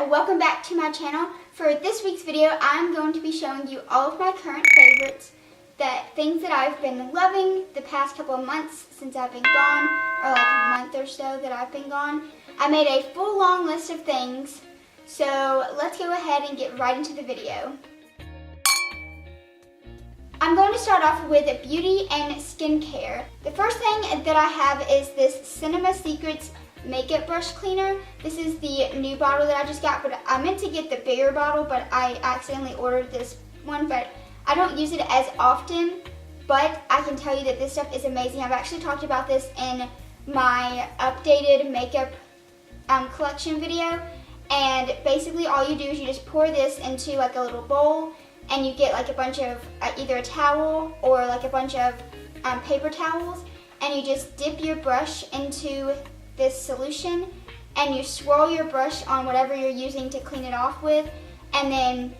welcome back to my channel. For this week's video, I'm going to be showing you all of my current favorites, things that I've been loving the past couple of months since I've been gone, or like a month or so that I've been gone. I made a full long list of things, so let's go ahead and get right into the video. I'm going to start off with beauty and skincare. The first thing that I have is this Cinema Secrets makeup brush cleaner. This is the new bottle that I just got, but I meant to get the bigger bottle, but I accidentally ordered this one, but I don't use it as often, but I can tell you that this stuff is amazing. I've actually talked about this in my updated makeup collection video, and basically all you do is you just pour this into like a little bowl, and you get like a bunch of either a towel or like a bunch of paper towels, and you just dip your brush into this solution and you swirl your brush on whatever you're using to clean it off with, and then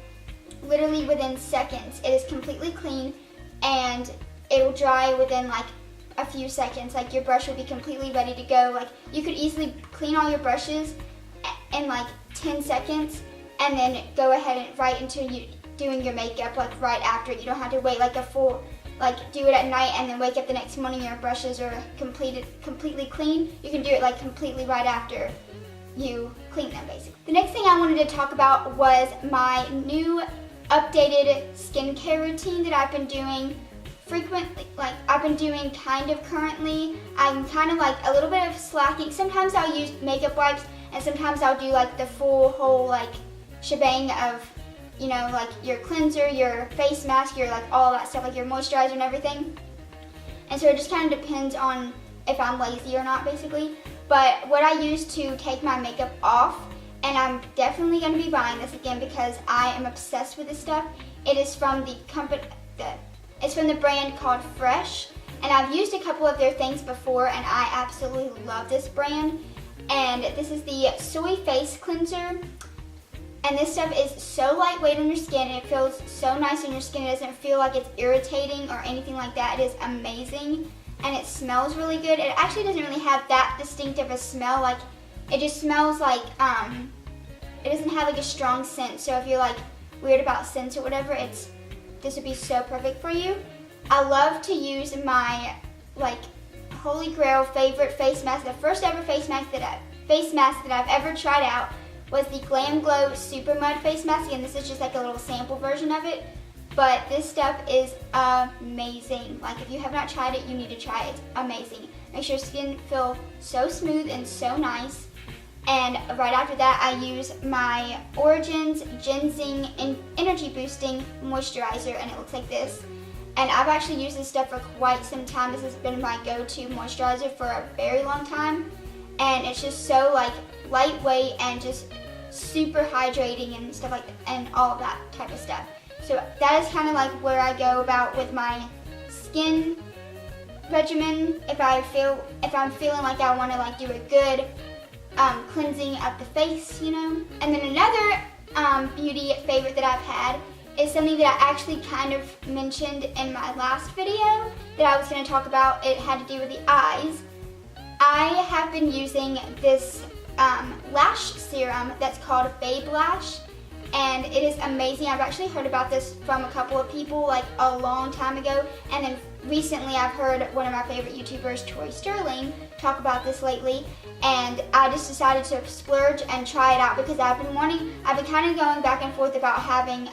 literally within seconds it is completely clean and it'll dry within like a few seconds. Like your brush will be completely ready to go. Like you could easily clean all your brushes in like 10 seconds and then go ahead and right into doing your makeup like right after. You don't have to wait like a full, like do it at night and then wake up the next morning your brushes are completely clean. You can do it like completely right after you clean them basically. The next thing I wanted to talk about was my new updated skincare routine that I've been doing frequently, like I've been doing kind of currently. I'm kind of like a little bit of slacking. Sometimes I'll use makeup wipes and sometimes I'll do like the full whole like shebang of, you know, like your cleanser, your face mask, your like all that stuff, like your moisturizer and everything. And so it just kind of depends on if I'm lazy or not basically. But what I use to take my makeup off, and I'm definitely going to be buying this again because I am obsessed with this stuff. It is from the company, it's from the brand called Fresh, and I've used a couple of their things before and I absolutely love this brand. And this is the Soy Face Cleanser. And this stuff is so lightweight on your skin, and it feels so nice on your skin. It doesn't feel like it's irritating or anything like that. It is amazing, and it smells really good. It actually doesn't really have that distinctive a smell. Like, it just smells like, it doesn't have like a strong scent. So if you're like weird about scents or whatever, this would be so perfect for you. I love to use my like holy grail favorite face mask. The first ever face mask that I've ever tried out was the Glam Glow Super Mud Face Mask, and this is just like a little sample version of it. But this stuff is amazing. Like if you have not tried it, you need to try it. It's amazing. Makes your skin feel so smooth and so nice. And right after that, I use my Origins Ginseng Energy Boosting Moisturizer, and it looks like this. And I've actually used this stuff for quite some time. This has been my go-to moisturizer for a very long time. And it's just so like lightweight and just super hydrating and stuff like that, and all of that type of stuff. So that is kind of like where I go about with my skin regimen. If I'm feeling like I want to like do a good cleansing of the face, you know. And then another beauty favorite that I've had is something that I actually kind of mentioned in my last video that I was going to talk about. It had to do with the eyes. I have been using this lash serum that's called Babe Lash, and it is amazing. I've actually heard about this from a couple of people like a long time ago, and then recently I've heard one of my favorite YouTubers, Tori Sterling, talk about this lately, and I just decided to splurge and try it out because I've been kind of going back and forth about having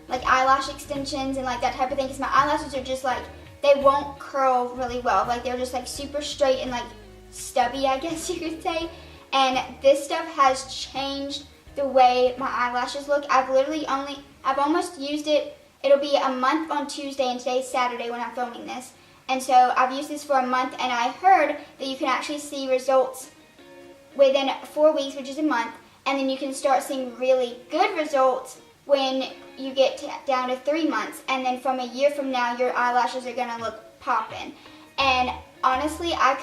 like eyelash extensions and like that type of thing, because my eyelashes are just like, they won't curl really well. Like they're just like super straight and like stubby, I guess you could say. And this stuff has changed the way my eyelashes look. I've almost used it. It'll be a month on Tuesday, and today's Saturday when I'm filming this. And so I've used this for a month, and I heard that you can actually see results within 4 weeks, which is a month, and then you can start seeing really good results when you get down to 3 months, and then from a year from now your eyelashes are gonna look poppin'. And honestly, I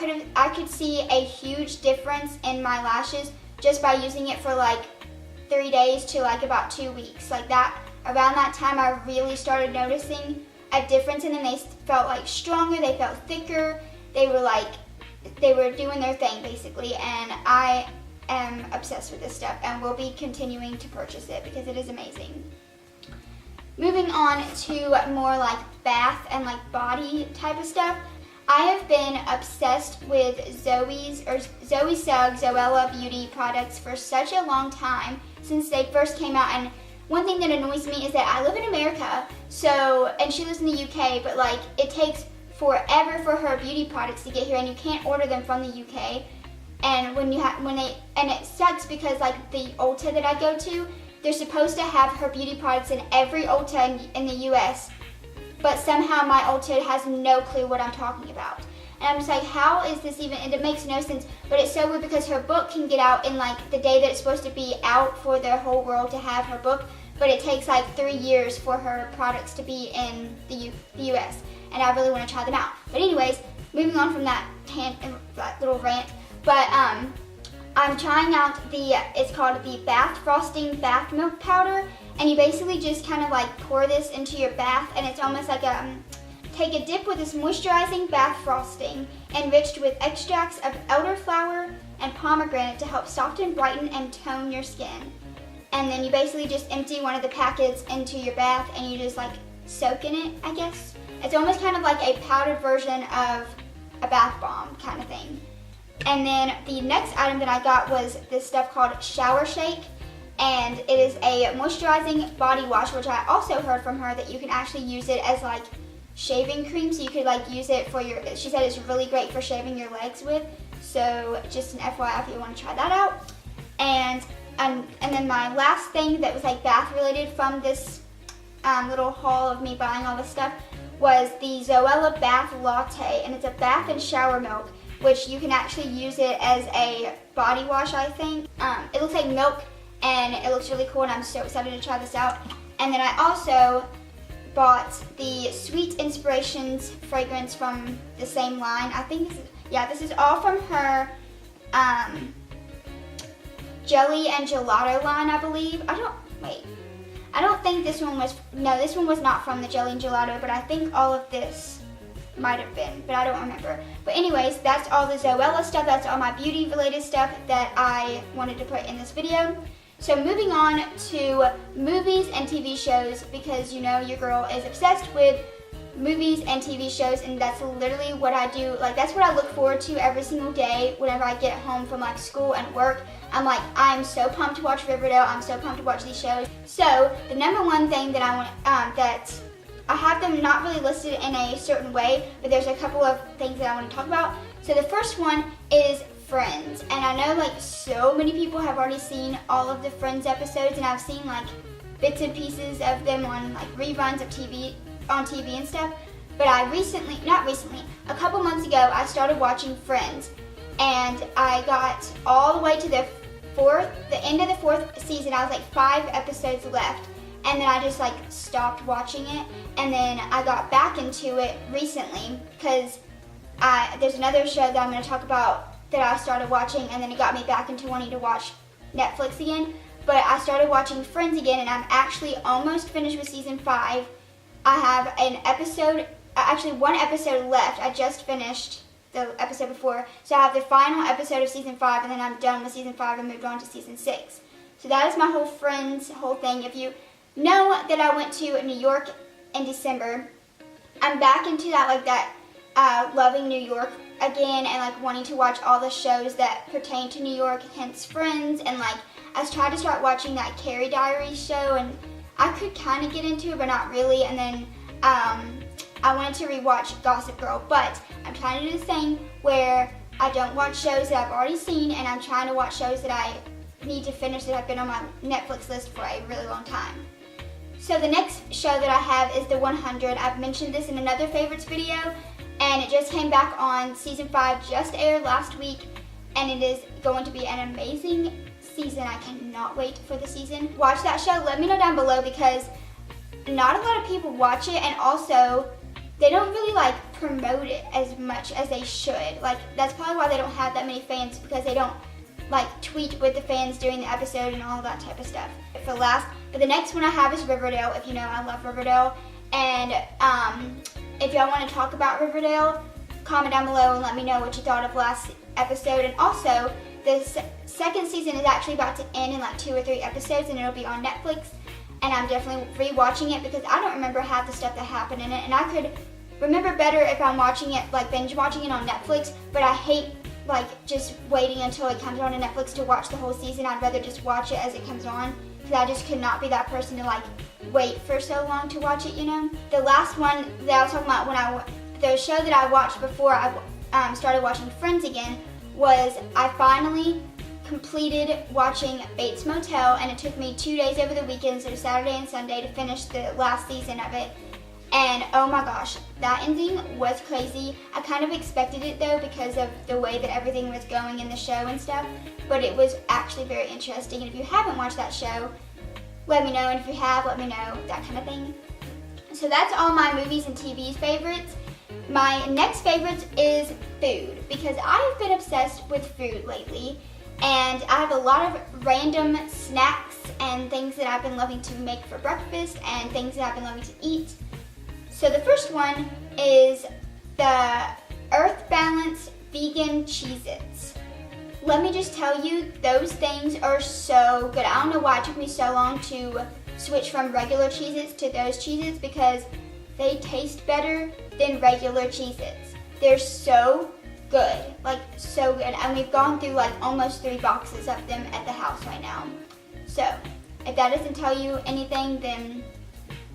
could see a huge difference in my lashes just by using it for like 3 days to like about 2 weeks. Like that, around that time I really started noticing a difference in them. They felt like stronger, they felt thicker, they were doing their thing basically, and am obsessed with this stuff and will be continuing to purchase it because it is amazing. Moving on to more like bath and like body type of stuff. I have been obsessed with Zoe Sugg Zoella Beauty products for such a long time, since they first came out. And one thing that annoys me is that I live in America, and she lives in the UK, but like it takes forever for her beauty products to get here, and you can't order them from the UK. And it sucks because like the Ulta that I go to, they're supposed to have her beauty products in every Ulta in the US, but somehow my Ulta has no clue what I'm talking about. And I'm just like, how is this even, and it makes no sense, but it's so weird because her book can get out in like the day that it's supposed to be out for the whole world to have her book, but it takes like 3 years for her products to be in the US, and I really want to try them out. But anyways, moving on from that little rant, but I'm trying out it's called the Bath Frosting Bath Milk Powder, and you basically just kind of like pour this into your bath, and it's almost like take a dip with this moisturizing bath frosting enriched with extracts of elderflower and pomegranate to help soften, brighten, and tone your skin. And then you basically just empty one of the packets into your bath and you just like soak in it, I guess. It's almost kind of like a powdered version of a bath bomb kind of thing. And then the next item that I got was this stuff called Shower Shake, and it is a moisturizing body wash, which I also heard from her that you can actually use it as like shaving cream, so you could like use it for she said it's really great for shaving your legs with, so just an FYI if you want to try that out. And then my last thing that was like bath related from this little haul of me buying all this stuff was the Zoella Bath Latte, and it's a bath and shower milk, which you can actually use it as a body wash, I think. It looks like milk and it looks really cool, and I'm so excited to try this out. And then I also bought the Sweet Inspirations fragrance from the same line. I think this is all from her Jelly and Gelato line, I believe. I don't think this one was, no, this one was not from the Jelly and Gelato, but I think all of this might have been, but I don't remember. But anyways, that's all the Zoella stuff. That's all my beauty related stuff that I wanted to put in this video. So moving on to movies and TV shows, because you know your girl is obsessed with movies and TV shows, and that's literally what I do. Like, that's what I look forward to every single day whenever I get home from like school and work. I'm like, I'm so pumped to watch Riverdale. I'm so pumped to watch these shows. So the number one thing that I want, that I have them not really listed in a certain way, but there's a couple of things that I want to talk about. So the first one is Friends, and I know like so many people have already seen all of the Friends episodes, and I've seen like bits and pieces of them on like reruns of TV and stuff. But a couple months ago, I started watching Friends, and I got all the way to the end of the 4th season. I was like 5 episodes left, and then I just like stopped watching it, and then I got back into it recently because there's another show that I'm going to talk about that I started watching, and then it got me back into wanting to watch Netflix again. But I started watching Friends again, and I'm actually almost finished with season 5. I have one episode left. I just finished the episode before, so I have the final episode of season 5, and then I'm done with season 5 and moved on to season 6. So that is my whole Friends whole thing. If you know that I went to New York in December, I'm back into that loving New York again, and like wanting to watch all the shows that pertain to New York, hence Friends. And like I tried to start watching that Carrie Diaries show, and I could kind of get into it, but not really. And then I wanted to rewatch Gossip Girl, but I'm trying to do the thing where I don't watch shows that I've already seen, and I'm trying to watch shows that I need to finish that have been on my Netflix list for a really long time. So the next show that I have is The 100. I've mentioned this in another favorites video, and it just came back on season 5, just aired last week, and it is going to be an amazing season. I cannot wait for the season. Watch that show. Let me know down below, because not a lot of people watch it, and also they don't really like promote it as much as they should. Like, that's probably why they don't have that many fans, because they don't like tweet with the fans during the episode and all that type of stuff. But the next one I have is Riverdale. If you know, I love Riverdale, and if y'all want to talk about Riverdale, comment down below and let me know what you thought of last episode. And also, the second season is actually about to end in like 2 or 3 episodes, and it'll be on Netflix. And I'm definitely rewatching it because I don't remember half the stuff that happened in it, and I could remember better if I'm watching it, like binge watching it on Netflix, but I hate like just waiting until it comes on Netflix to watch the whole season. I'd rather just watch it as it comes on, because I just could not be that person to like wait for so long to watch it, you know? The last one that I was talking about, the show that I watched before I started watching Friends again, was I finally completed watching Bates Motel, and it took me 2 days over the weekend, so Saturday and Sunday, to finish the last season of it. And oh my gosh, that ending was crazy. I kind of expected it though because of the way that everything was going in the show and stuff, but it was actually very interesting. And if you haven't watched that show, let me know, and if you have, let me know, that kind of thing. So that's all my movies and TV favorites. My next favorite is food, because I've been obsessed with food lately, and I have a lot of random snacks and things that I've been loving to make for breakfast and things that I've been loving to eat. So the first one is the Earth Balance Vegan Cheez-Its. Let me just tell you, those things are so good. I don't know why it took me so long to switch from regular Cheez-Its to those Cheez-Its, because they taste better than regular Cheez-Its. They're so good, like so good. And we've gone through like almost 3 boxes of them at the house right now. So if that doesn't tell you anything, then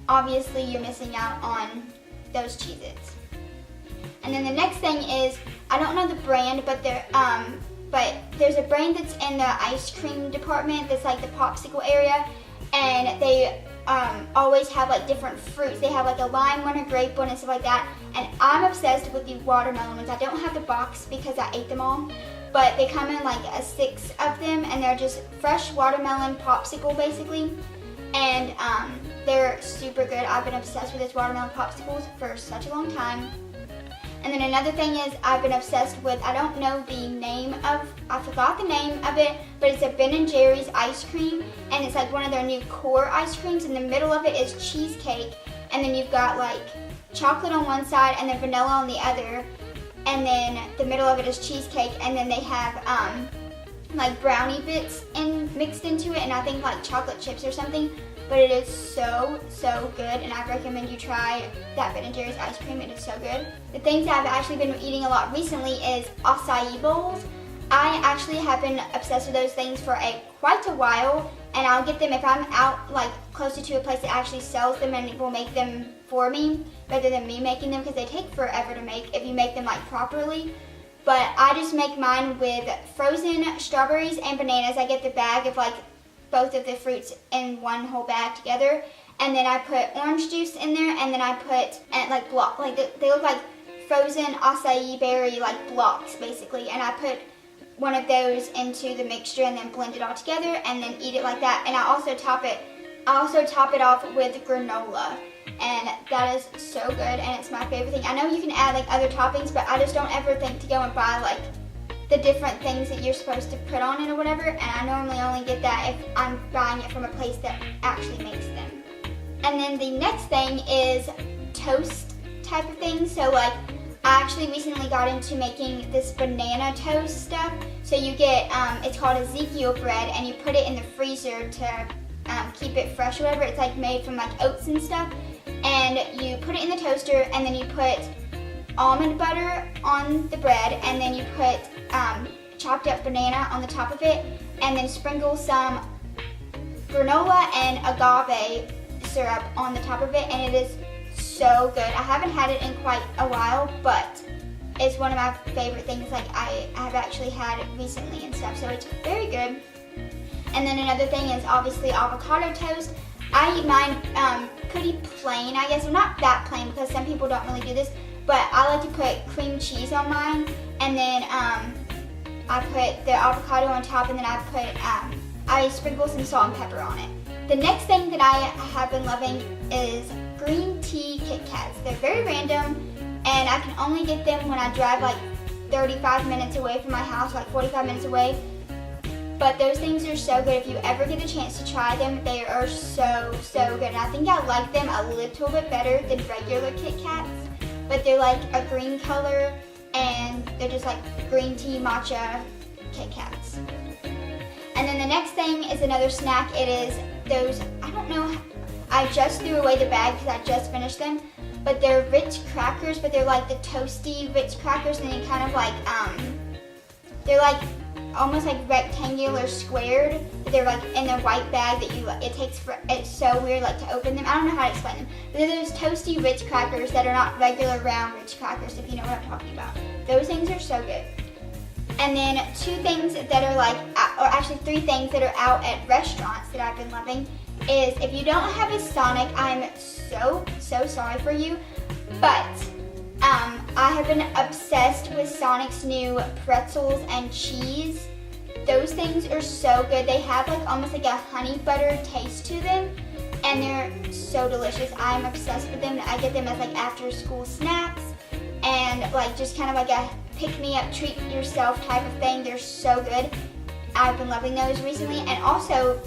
obviously you're missing out on those Cheez-Its. And then the next thing is, I don't know the brand, but there's a brand that's in the ice cream department that's like the popsicle area, and they always have like different fruits. They have like a lime one, a grape one, and stuff like that. And I'm obsessed with the watermelon ones. I don't have the box because I ate them all, but they come in like a 6 of them, and they're just fresh watermelon popsicle basically. And they're super good. I've been obsessed with these watermelon popsicles for such a long time. And then another thing is, I've been obsessed with, I don't know the name of, I forgot the name of it, but it's a Ben & Jerry's ice cream, and it's like one of their new core ice creams. In the middle of it is cheesecake, and then you've got like chocolate on one side and then vanilla on the other, and then the middle of it is cheesecake, and then they have like brownie bits mixed into it, and I think like chocolate chips or something. But it is so, so good, and I recommend you try that Ben & Jerry's ice cream. It is so good. The things that I've actually been eating a lot recently is acai bowls. I actually have been obsessed with those things for quite a while, and I'll get them if I'm out like closer to a place that actually sells them and will make them for me rather than me making them, because they take forever to make if you make them like properly. But I just make mine with frozen strawberries and bananas. I get the bag of like both of the fruits in one whole bag together, and then I put orange juice in there, and then I put like block, like they look like frozen acai berry like blocks basically, and I put one of those into the mixture and then blend it all together and then eat it like that. And I also top it off with granola, and that is so good, and it's my favorite thing. I know you can add like other toppings, but I just don't ever think to go and buy like the different things that you're supposed to put on it or whatever, and I normally only get that if I'm buying it from a place that actually makes them. And then the next thing is toast type of thing. So like, I actually recently got into making this banana toast stuff. So you get, it's called Ezekiel bread, and you put it in the freezer to keep it fresh or whatever. It's like made from like oats and stuff, and you put it in the toaster, and then you put almond butter on the bread, and then you put chopped up banana on the top of it, and then sprinkle some granola and agave syrup on the top of it, and it is so good. I haven't had it in quite a while, but it's one of my favorite things like I have actually had it recently and stuff, so it's very good. And then another thing is obviously avocado toast. I eat mine pretty plain, I guess. Well, not that plain, because some people don't really do this, but I like to put cream cheese on mine, and then I put the avocado on top, and then I sprinkle some salt and pepper on it. The next thing that I have been loving is green tea Kit Kats. They're very random, and I can only get them when I drive like 35 minutes away from my house, like 45 minutes away. But those things are so good. If you ever get a chance to try them, they are so, so good. And I think I like them a little bit better than regular Kit Kats. But they're like a green color, and they're just like green tea matcha Kit Kats. the next thing is another snack. It is those, I don't know, I just threw away the bag because I just finished them, but they're Ritz crackers, but they're like the toasty Ritz crackers, and they kind of like, they're like almost like rectangular squared, but they're like in the white bag that it's so weird like to open them. I don't know how to explain them, but they're those toasty Ritz crackers that are not regular round Ritz crackers, if you know what I'm talking about. Those things are so good. And then 2 things that are like, or actually 3 things that are out at restaurants that I've been loving is, if you don't have a Sonic, I'm so sorry for you, but I have been obsessed with Sonic's new pretzels and cheese. Those things are so good. They have like almost like a honey butter taste to them, and they're so delicious. I'm obsessed with them. I get them as like after school snacks, and like just kind of like a pick-me-up, treat yourself type of thing. They're so good. I've been loving those recently, and also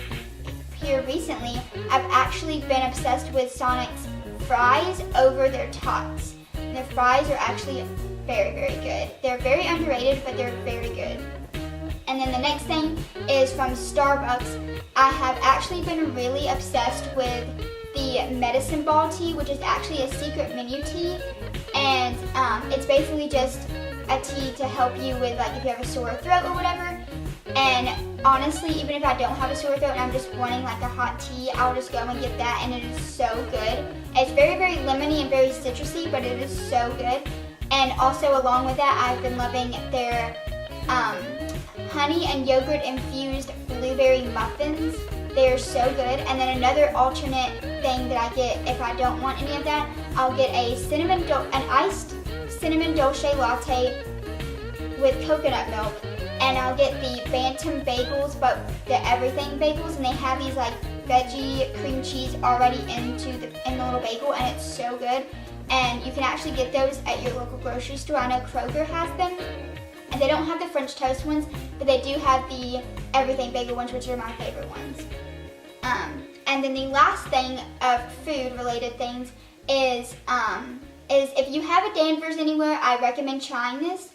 here recently, I've actually been obsessed with Sonic's fries over their tots. Their fries are actually very good. They're very underrated, but they're very good. And then the next thing is from Starbucks. I have actually been really obsessed with the medicine ball tea, which is actually a secret menu tea, and it's basically just a tea to help you with like if you have a sore throat or whatever. And honestly, even if I don't have a sore throat and I'm just wanting like a hot tea, I'll just go and get that, and it is so good. It's very lemony and very citrusy, but it is so good. And also along with that, I've been loving their honey and yogurt infused blueberry muffins. They're so good. And then another alternate thing that I get if I don't want any of that, I'll get an iced cinnamon dolce latte with coconut milk. And I'll get the Bantam bagels, but the everything bagels, and they have these like veggie cream cheese already in the little bagel, and it's so good. And you can actually get those at your local grocery store. I know Kroger has them, and they don't have the French toast ones, but they do have the everything bagel ones, which are my favorite ones. And then the last thing of food related things is if you have a Danvers anywhere, I recommend trying this.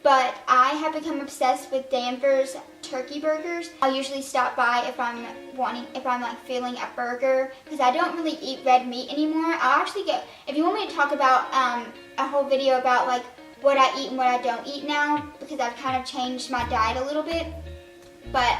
But I have become obsessed with Danvers turkey burgers. I'll usually stop by if I'm like feeling a burger, because I don't really eat red meat anymore. I'll actually if you want me to talk about a whole video about like what I eat and what I don't eat now, because I've kind of changed my diet a little bit. But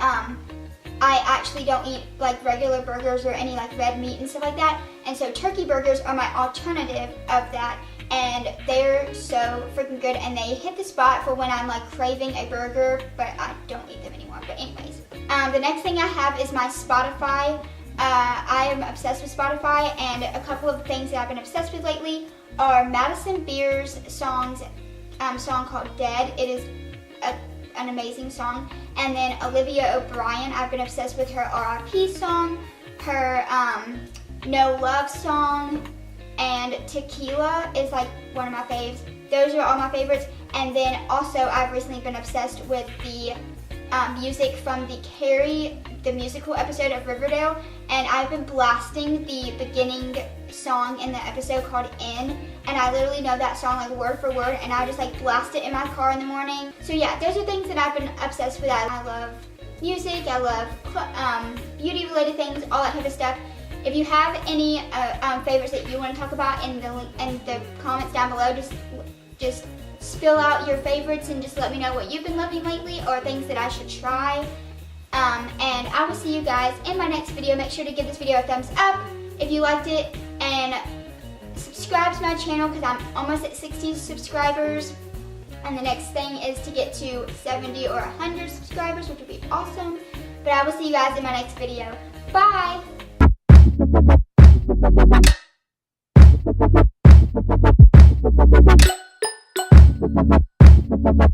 I actually don't eat like regular burgers or any like red meat and stuff like that. And so turkey burgers are my alternative of that. And they're so freaking good, and they hit the spot for when I'm like craving a burger, but I don't eat them anymore. But anyways, the next thing I have is my Spotify. I am obsessed with Spotify, and a couple of things that I've been obsessed with lately are Madison Beer's song called Dead. It is an amazing song. And then Olivia O'Brien, I've been obsessed with her R.I.P. song, her No Love song, and Tequila is like one of my faves. Those are all my favorites. And then also I've recently been obsessed with the music from the Carrie, the musical episode of Riverdale, and I've been blasting the beginning song in the episode called In, and I literally know that song like word for word, and I just like blast it in my car in the morning. So yeah, those are things that I've been obsessed with. I love music, I love beauty related things, all that type of stuff. If you have any favorites that you want to talk about in the comments down below, just spill out your favorites and just let me know what you've been loving lately or things that I should try. And I will see you guys in my next video. Make sure to give this video a thumbs up if you liked it, and subscribe to my channel because I'm almost at 60 subscribers. And the next thing is to get to 70 or 100 subscribers, which would be awesome. But I will see you guys in my next video. Bye! Thank you.